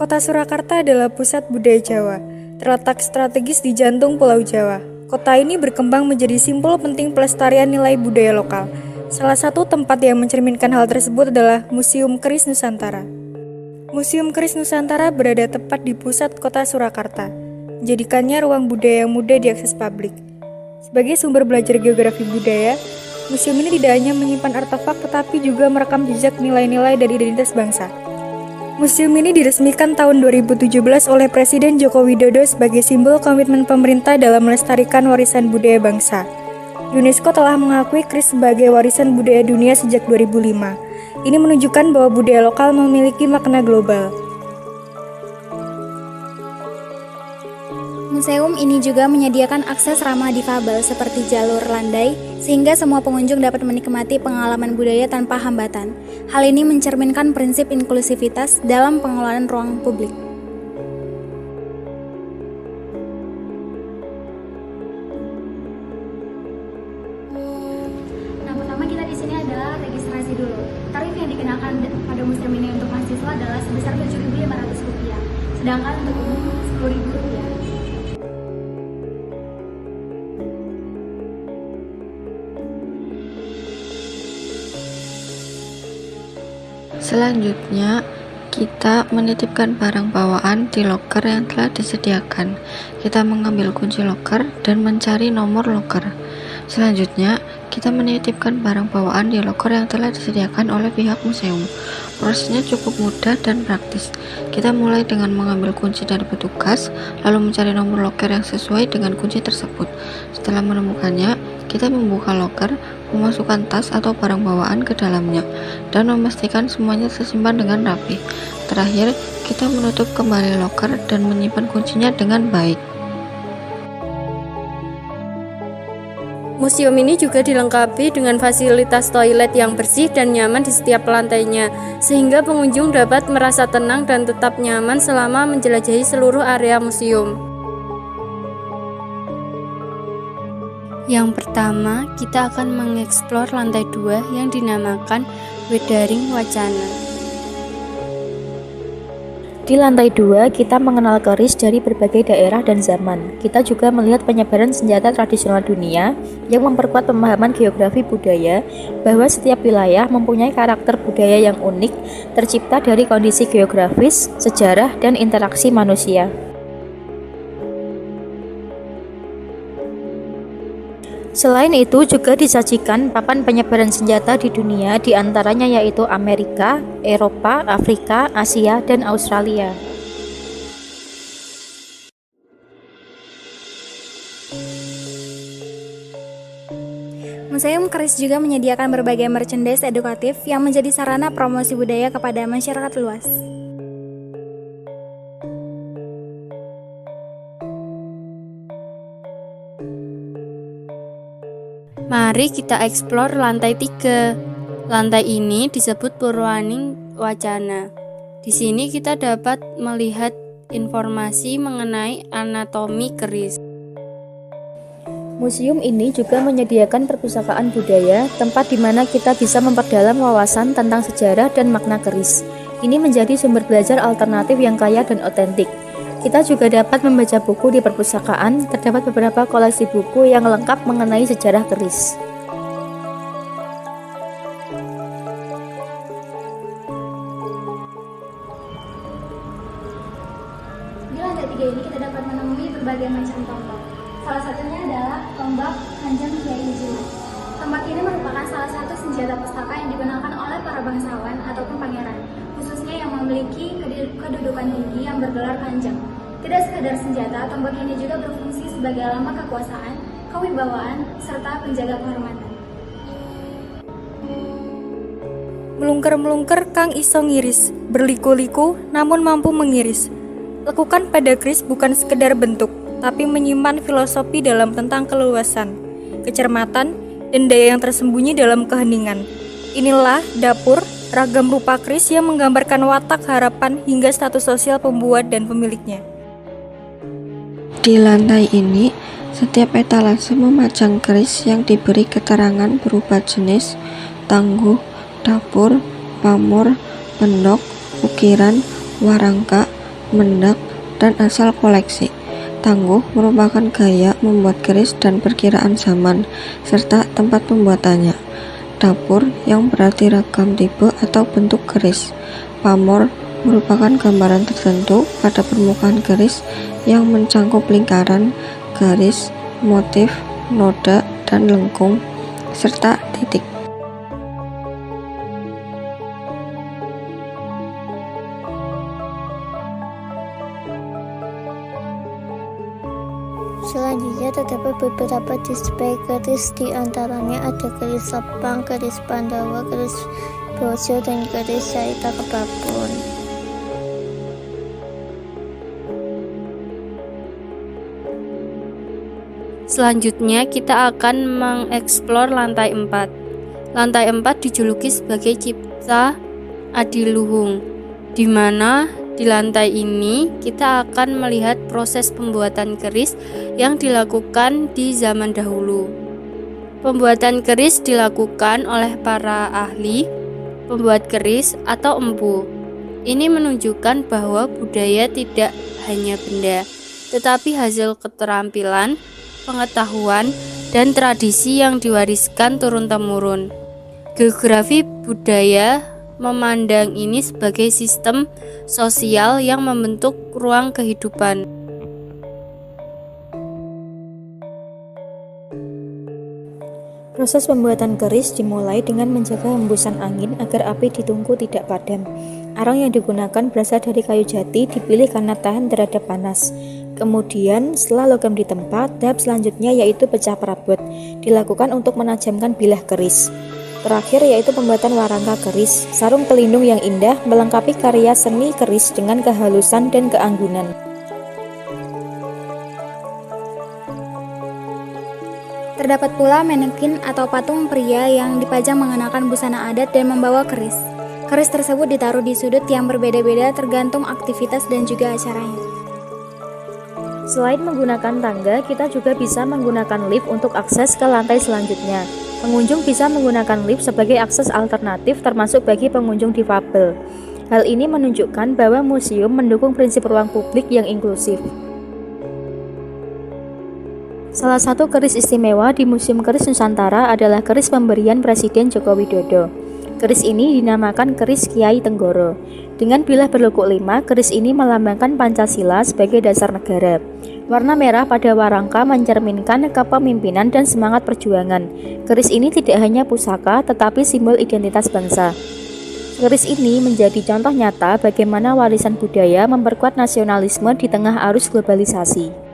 Kota Surakarta adalah pusat budaya Jawa, terletak strategis di jantung Pulau Jawa. Kota ini berkembang menjadi simbol penting pelestarian nilai budaya lokal. Salah satu tempat yang mencerminkan hal tersebut adalah Museum Keris Nusantara. Museum Keris Nusantara berada tepat di pusat kota Surakarta, menjadikannya ruang budaya yang mudah diakses publik. Sebagai sumber belajar geografi budaya, museum ini tidak hanya menyimpan artefak tetapi juga merekam jejak nilai-nilai dari identitas bangsa. Museum ini diresmikan tahun 2017 oleh Presiden Joko Widodo sebagai simbol komitmen pemerintah dalam melestarikan warisan budaya bangsa. UNESCO telah mengakui keris sebagai warisan budaya dunia sejak 2005. Ini menunjukkan bahwa budaya lokal memiliki makna global. Museum ini juga menyediakan akses ramah difabel seperti jalur landai, sehingga semua pengunjung dapat menikmati pengalaman budaya tanpa hambatan. Hal ini mencerminkan prinsip inklusivitas dalam pengelolaan ruang publik. Nah, pertama kita di sini adalah registrasi dulu. Tarif yang dikenakan pada museum ini untuk mahasiswa adalah sebesar Rp7.500, sedangkan untuk umum Rp10.000. Selanjutnya, kita menitipkan barang bawaan di loker yang telah disediakan. Kita mengambil kunci loker dan mencari nomor loker. Selanjutnya, kita menitipkan barang bawaan di loker yang telah disediakan oleh pihak museum. Prosesnya cukup mudah dan praktis. Kita mulai dengan mengambil kunci dari petugas, lalu mencari nomor loker yang sesuai dengan kunci tersebut. Setelah menemukannya, kita membuka loker, memasukkan tas atau barang bawaan ke dalamnya, dan memastikan semuanya tersimpan dengan rapi. Terakhir, kita menutup kembali loker dan menyimpan kuncinya dengan baik. Museum ini juga dilengkapi dengan fasilitas toilet yang bersih dan nyaman di setiap lantainya, sehingga pengunjung dapat merasa tenang dan tetap nyaman selama menjelajahi seluruh area museum. Yang pertama, kita akan mengeksplor lantai 2 yang dinamakan Wedaring Wacana. Di lantai 2, kita mengenal keris dari berbagai daerah dan zaman. Kita juga melihat penyebaran senjata tradisional dunia yang memperkuat pemahaman geografi budaya bahwa setiap wilayah mempunyai karakter budaya yang unik, tercipta dari kondisi geografis, sejarah, dan interaksi manusia. Selain itu juga disajikan papan penyebaran senjata di dunia, diantaranya yaitu Amerika, Eropa, Afrika, Asia, dan Australia. Museum Keris juga menyediakan berbagai merchandise edukatif yang menjadi sarana promosi budaya kepada masyarakat luas. Mari kita eksplor lantai 3. Lantai ini disebut Purwaning Wacana. Di sini kita dapat melihat informasi mengenai anatomi keris. Museum ini juga menyediakan perpustakaan budaya, tempat di mana kita bisa memperdalam wawasan tentang sejarah dan makna keris. Ini menjadi sumber belajar alternatif yang kaya dan otentik. Kita juga dapat membaca buku di perpustakaan, terdapat beberapa koleksi buku yang lengkap mengenai sejarah keris. Di lantai 3 ini kita dapat menemui berbagai macam tombak. Salah satunya adalah tombak Kanjeng Kiai Haji. Tombak ini merupakan salah satu senjata pustaka yang digunakan oleh para bangsawan ataupun pangeran, khususnya yang memiliki kedudukan tinggi yang bergelar kanjeng. Tidak sekadar senjata, tombak ini juga berfungsi sebagai lambang kekuasaan, kewibawaan, serta penjaga kehormatan. Melungker-melungker kang iso ngiris, berliku-liku namun mampu mengiris. Lekukan pada keris bukan sekedar bentuk, tapi menyimpan filosofi dalam tentang keluasan, kecermatan, dan daya yang tersembunyi dalam keheningan. Inilah dapur, ragam rupa keris yang menggambarkan watak, harapan, hingga status sosial pembuat dan pemiliknya. Di lantai ini, setiap etalase memajang keris yang diberi keterangan berupa jenis, tangguh, dapur, pamor, pendok, ukiran, warangka, mendak, dan asal koleksi. Tangguh merupakan gaya membuat keris dan perkiraan zaman, serta tempat pembuatannya. Dapur yang berarti ragam tipe atau bentuk keris. Pamor merupakan gambaran tertentu pada permukaan keris yang mencangkup lingkaran, garis, motif, noda, dan lengkung, serta titik. Selanjutnya terdapat beberapa display keris, di antaranya ada keris Sepang, keris Pandawa, keris Brojo, dan keris Carita Kebabon. Selanjutnya kita akan mengeksplor lantai 4. Lantai 4 dijuluki sebagai Cipta Adiluhung, di mana di lantai ini kita akan melihat proses pembuatan keris yang dilakukan di zaman dahulu. Pembuatan keris dilakukan oleh para ahli pembuat keris atau empu. Ini menunjukkan bahwa budaya tidak hanya benda, tetapi hasil keterampilan, pengetahuan, dan tradisi yang diwariskan turun-temurun. Geografi budaya memandang ini sebagai sistem sosial yang membentuk ruang kehidupan. Proses pembuatan keris dimulai dengan menjaga hembusan angin agar api di tungku tidak padam. Arang yang digunakan berasal dari kayu jati, dipilih karena tahan terhadap panas. Kemudian, setelah logam ditempa, tahap selanjutnya yaitu pecah perabot, dilakukan untuk menajamkan bilah keris. Terakhir yaitu pembuatan warangka keris, sarung pelindung yang indah melengkapi karya seni keris dengan kehalusan dan keanggunan. Terdapat pula manekin atau patung pria yang dipajang mengenakan busana adat dan membawa keris. Keris tersebut ditaruh di sudut yang berbeda-beda tergantung aktivitas dan juga acaranya. Selain menggunakan tangga, kita juga bisa menggunakan lift untuk akses ke lantai selanjutnya. Pengunjung bisa menggunakan lift sebagai akses alternatif termasuk bagi pengunjung difabel. Hal ini menunjukkan bahwa museum mendukung prinsip ruang publik yang inklusif. Salah satu keris istimewa di Museum Keris Nusantara adalah keris pemberian Presiden Joko Widodo. Keris ini dinamakan keris Kiai Tenggoro. Dengan bilah berlekuk 5, keris ini melambangkan Pancasila sebagai dasar negara. Warna merah pada warangka mencerminkan kepemimpinan dan semangat perjuangan. Keris ini tidak hanya pusaka, tetapi simbol identitas bangsa. Keris ini menjadi contoh nyata bagaimana warisan budaya memperkuat nasionalisme di tengah arus globalisasi.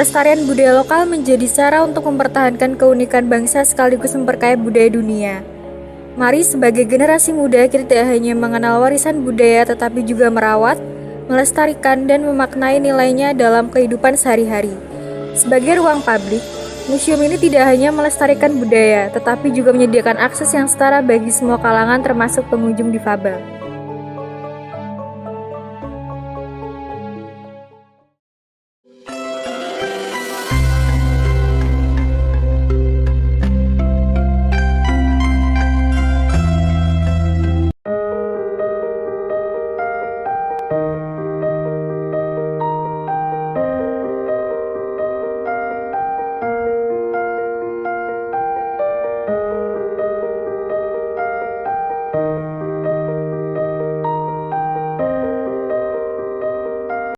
Pelestarian budaya lokal menjadi cara untuk mempertahankan keunikan bangsa sekaligus memperkaya budaya dunia. Mari sebagai generasi muda kita tidak hanya mengenal warisan budaya tetapi juga merawat, melestarikan, dan memaknai nilainya dalam kehidupan sehari-hari. Sebagai ruang publik, museum ini tidak hanya melestarikan budaya tetapi juga menyediakan akses yang setara bagi semua kalangan termasuk pengunjung difabel.